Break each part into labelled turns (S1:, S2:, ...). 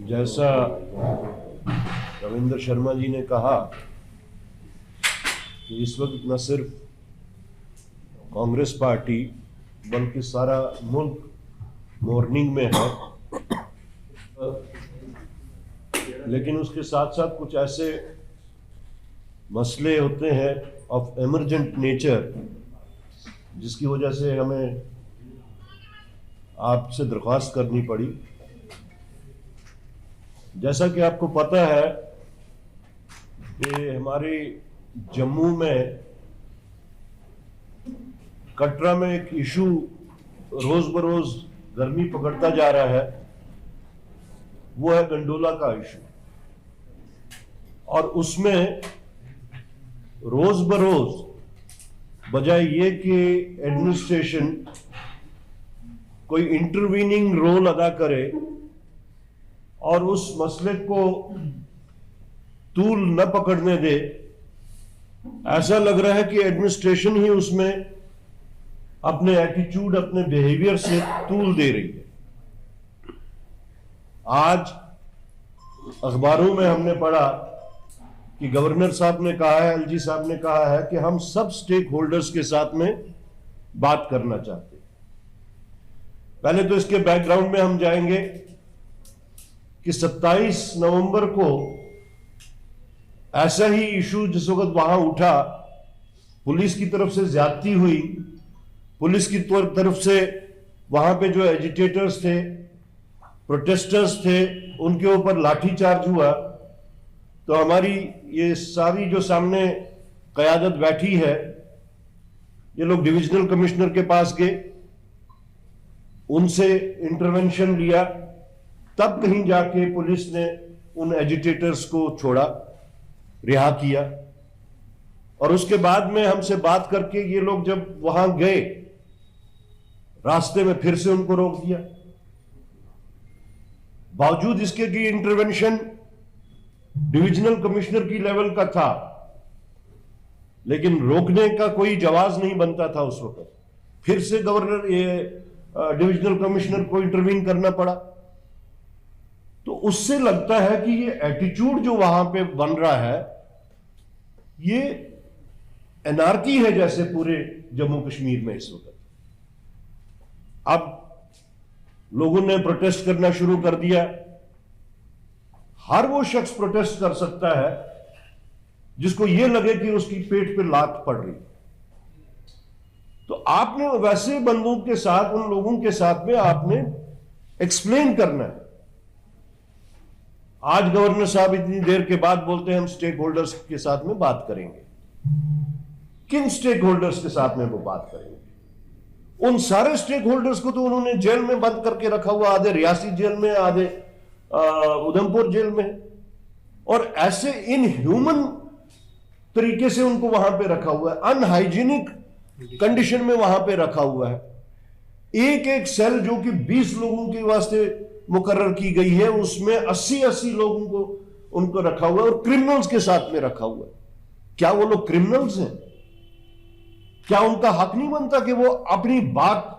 S1: जैसा रविंद्र शर्मा जी ने कहा कि इस वक्त न सिर्फ कांग्रेस पार्टी बल्कि सारा मुल्क मॉर्निंग में है, लेकिन उसके साथ साथ कुछ ऐसे मसले होते हैं ऑफ इमरजेंट नेचर जिसकी वजह से हमें आपसे दरख्वास्त करनी पड़ी। जैसा कि आपको पता है कि हमारे जम्मू में कटरा में एक इशू रोज बरोज गर्मी पकड़ता जा रहा है, वो है गंडोला का इशू। और उसमें रोज बरोज बजाय ये कि एडमिनिस्ट्रेशन कोई इंटरवीनिंग रोल अदा करे और उस मसले को तूल न पकड़ने दे, ऐसा लग रहा है कि एडमिनिस्ट्रेशन ही उसमें अपने एटीट्यूड, अपने बिहेवियर से तूल दे रही है। आज अखबारों में हमने पढ़ा कि गवर्नर साहब ने कहा है, एलजी साहब ने कहा है कि हम सब स्टेक होल्डर्स के साथ में बात करना चाहते हैं। पहले तो इसके बैकग्राउंड में हम जाएंगे कि 27 नवंबर को ऐसा ही इशू जिस वक्त वहां उठा, पुलिस की तरफ से ज्यादती हुई, पुलिस की तरफ से वहां पे जो एजिटेटर्स थे, प्रोटेस्टर्स थे, उनके ऊपर लाठीचार्ज हुआ। तो हमारी ये सारी जो सामने कयादत बैठी है, ये लोग डिविजनल कमिश्नर के पास गए, उनसे इंटरवेंशन लिया, तब कहीं जाके पुलिस ने उन एजिटेटर्स को छोड़ा, रिहा किया। और उसके बाद में हमसे बात करके ये लोग जब वहां गए, रास्ते में फिर से उनको रोक दिया। बावजूद इसके कि इंटरवेंशन डिविजनल कमिश्नर की लेवल का था, लेकिन रोकने का कोई जवाब नहीं बनता था उस वक्त। फिर से गवर्नर डिविजनल कमिश्नर को इंटरवीन करना पड़ा। तो उससे लगता है कि ये एटीट्यूड जो वहां पे बन रहा है, ये एनार्की है जैसे पूरे जम्मू कश्मीर में इस वक्त। अब लोगों ने प्रोटेस्ट करना शुरू कर दिया। हर वो शख्स प्रोटेस्ट कर सकता है जिसको ये लगे कि उसकी पेट पे लात पड़ रही। तो आपने वैसे बंदूक के साथ उन लोगों के साथ में आपने एक्सप्लेन करना है। आज गवर्नर साहब इतनी देर के बाद बोलते हैं हम स्टेक होल्डर्स के साथ में बात करेंगे। किन स्टेक होल्डर्स के साथ में वो बात करेंगे? उन सारे स्टेक होल्डर्स को तो उन्होंने जेल में बंद करके रखा हुआ, आधे रियासी जेल में, आधे उधमपुर जेल में, और ऐसे इनह्यूमन तरीके से उनको वहां पे रखा हुआ है, अनहाइजीनिक कंडीशन में वहां पे रखा हुआ है। एक एक सेल जो कि 20 लोगों के वास्ते मुकर्रर की गई है, उसमें 80-80 लोगों को उनको रखा हुआ है और क्रिमिनल्स के साथ में रखा हुआ है। क्या वो लोग क्रिमिनल्स हैं? क्या उनका हक नहीं बनता कि वो अपनी बात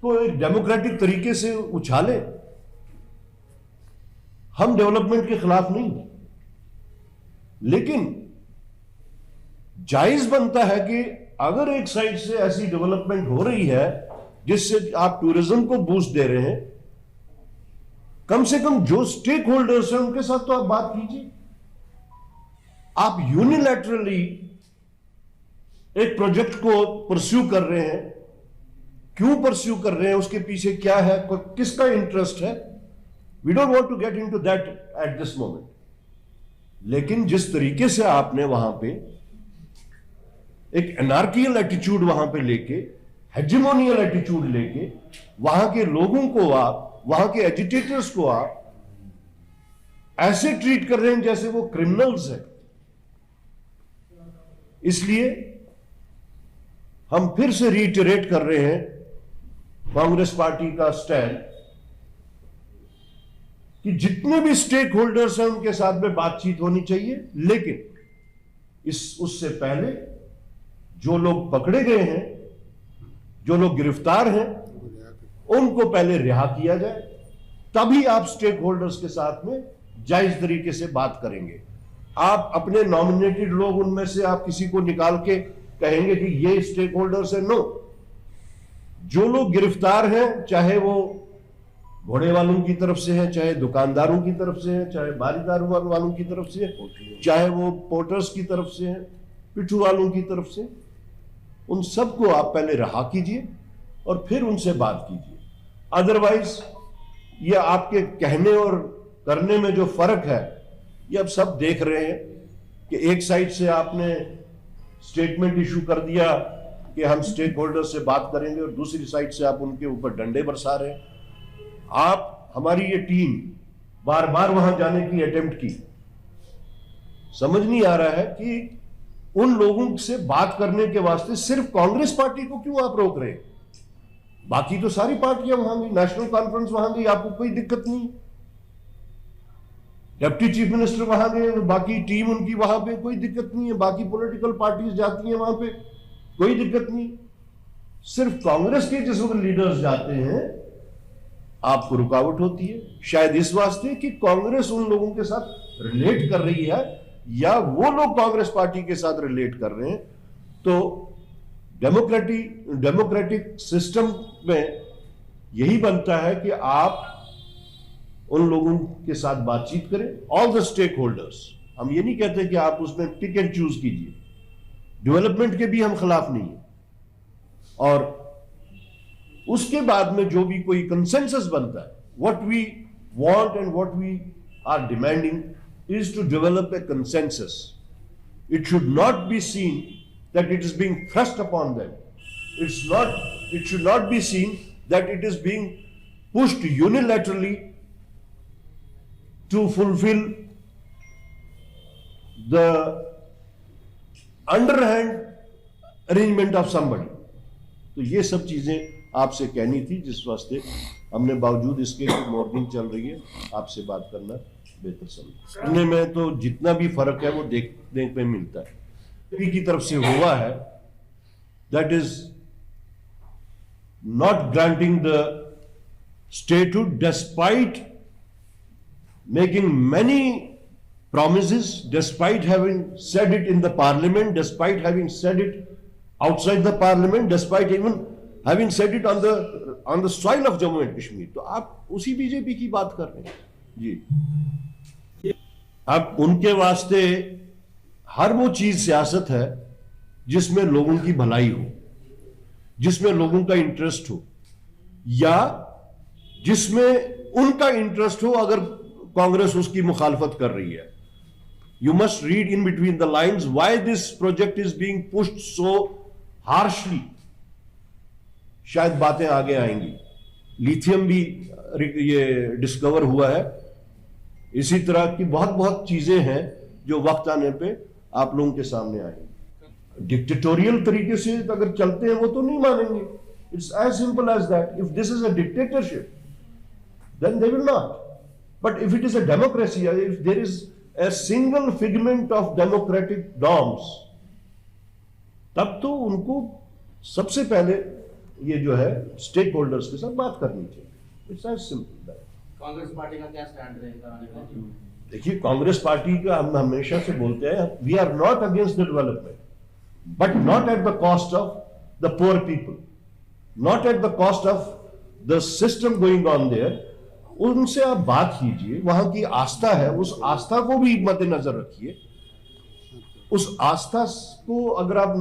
S1: को एक डेमोक्रेटिक तरीके से उछाले? हम डेवलपमेंट के खिलाफ नहीं, लेकिन जायज बनता है कि अगर एक साइड से ऐसी डेवलपमेंट हो रही है जिससे आप टूरिज्म को बूस्ट दे रहे हैं, कम से कम जो स्टेक होल्डर्स हैं उनके साथ तो आप बात कीजिए। आप यूनिलैटरली एक प्रोजेक्ट को परस्यू कर रहे हैं। क्यों परस्यू कर रहे हैं, उसके पीछे क्या है, किसका इंटरेस्ट है? We don't want to get into that at this moment. लेकिन जिस तरीके से आपने वहां पे एक एनार्कियल एटीट्यूड वहां पे लेके, हेजेमोनियल एटीट्यूड लेके, वहां के लोगों को आप, वहां के एजिटेटर्स को आप ऐसे ट्रीट कर रहे हैं जैसे वो क्रिमिनल्स हैं। इसलिए हम फिर से रीइटरेट कर रहे हैं कांग्रेस पार्टी का स्टैंड कि जितने भी स्टेक होल्डर्स हैं उनके साथ में बातचीत होनी चाहिए, लेकिन उससे पहले जो लोग पकड़े गए हैं, जो लोग गिरफ्तार हैं, उनको पहले रिहा किया जाए। तभी आप स्टेक होल्डर्स के साथ में जायज तरीके से बात करेंगे। आप अपने नॉमिनेटेड लोग उनमें से आप किसी को निकाल के कहेंगे कि ये स्टेक होल्डर्स है? नो। जो लोग गिरफ्तार हैं, चाहे वो घोड़े वालों की तरफ से है, चाहे दुकानदारों की तरफ से है, चाहे बारीदार वालों की तरफ से है, चाहे वो पोर्टर्स की तरफ से है, पिट्ठू वालों की तरफ से, उन सबको आप पहले रहा कीजिए और फिर उनसे बात कीजिए। अदरवाइज ये आपके कहने और करने में जो फर्क है, ये अब सब देख रहे हैं कि एक साइड से आपने स्टेटमेंट इशू कर दिया कि हम स्टेक होल्डर से बात करेंगे और दूसरी साइड से आप उनके ऊपर डंडे बरसा रहे हैं। आप, हमारी ये टीम बार बार वहां जाने की अटेम्प्ट की, समझ नहीं आ रहा है कि उन लोगों से बात करने के वास्ते सिर्फ कांग्रेस पार्टी को क्यों आप रोक रहे हैं? बाकी तो सारी पार्टियां वहां गई, नेशनल कॉन्फ्रेंस वहां गई, आपको कोई दिक्कत नहीं। डिप्टी चीफ मिनिस्टर वहां गए, बाकी टीम उनकी वहां पे, कोई दिक्कत नहीं है। बाकी पॉलिटिकल पार्टीज जाती हैं वहां पे, कोई दिक्कत नहीं। सिर्फ कांग्रेस के जिस लीडर्स जाते हैं आपको रुकावट होती है, शायद इस वास्ते कि कांग्रेस उन लोगों के साथ रिलेट कर रही है या वो लोग कांग्रेस पार्टी के साथ रिलेट कर रहे हैं। तो डेमोक्रेटिक सिस्टम में यही बनता है कि आप उन लोगों के साथ बातचीत करें, ऑल द स्टेक होल्डर्स। हम ये नहीं कहते कि आप उसमें पिक एंड चूज कीजिए, डेवलपमेंट के भी हम खिलाफ नहीं है। और उसके बाद में जो भी कोई कंसेंसस बनता है, what we want and what we are demanding is to develop a consensus. It should not be seen that it is being thrust upon them. It should not be seen that it is being pushed unilaterally to fulfill the underhand arrangement of somebody। तो ये सब चीजें आपसे कहनी थी, जिस वास्ते हमने बावजूद इसके कि मॉर्निंग चल रही है, आपसे बात करना बेहतर समझा। करने में तो जितना भी फर्क है वो देखने पे मिलता है। बीजेपी की तरफ से हुआ है, that is not granting the statehood despite making many promises, despite having said it in the parliament, despite having said it outside the parliament, despite even having said it on the soil of Jammu and Kashmir। तो आप उसी BJP की बात कर रहे हैं जी। अब उनके वास्ते हर वो चीज सियासत है जिसमें लोगों की भलाई हो, जिसमें लोगों का इंटरेस्ट हो, या जिसमें उनका इंटरेस्ट हो अगर कांग्रेस उसकी मुखालफत कर रही है। You must read in between the lines why this project is being pushed so harshly. शायद बातें आगे आएंगी। लिथियम भी ये डिस्कवर हुआ है, इसी तरह की बहुत चीजें हैं जो वक्त आने पे आप लोगों के सामने आएंगी। डिक्टेटोरियल तरीके से अगर चलते हैं वो तो नहीं मानेंगे। It's as simple as that. If this is a dictatorship then they will not. But if it is a democracy, if there is a single figment of democratic norms, तब तो उनको सबसे पहले ये जो है स्टेक होल्डर्स के साथ बात करनी चाहिए। It's as simple that. Congress party का क्या स्टैंड रहेगा? देखिए, कांग्रेस पार्टी का हम हमेशा से बोलते हैं, we are not against the development, but not at the cost of the poor people, not at the cost of the system going on there. उनसे आप बात कीजिए, वहां की आस्था है, उस आस्था को भी मद्देनजर रखिए। उस आस्था को अगर आप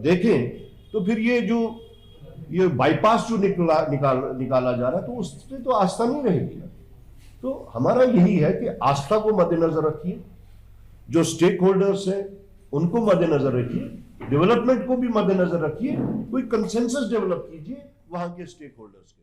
S1: देखें तो फिर ये बाईपास जो निकाला जा रहा है, तो उससे तो आस्था नहीं रहेगी ना। तो हमारा यही है कि आस्था को मद्देनजर रखिए, जो स्टेक होल्डर्स हैं उनको मद्देनजर रखिए, डेवलपमेंट को भी मद्देनजर रखिए, कोई कंसेंसस डेवलप कीजिए वहां के स्टेक होल्डर्स के।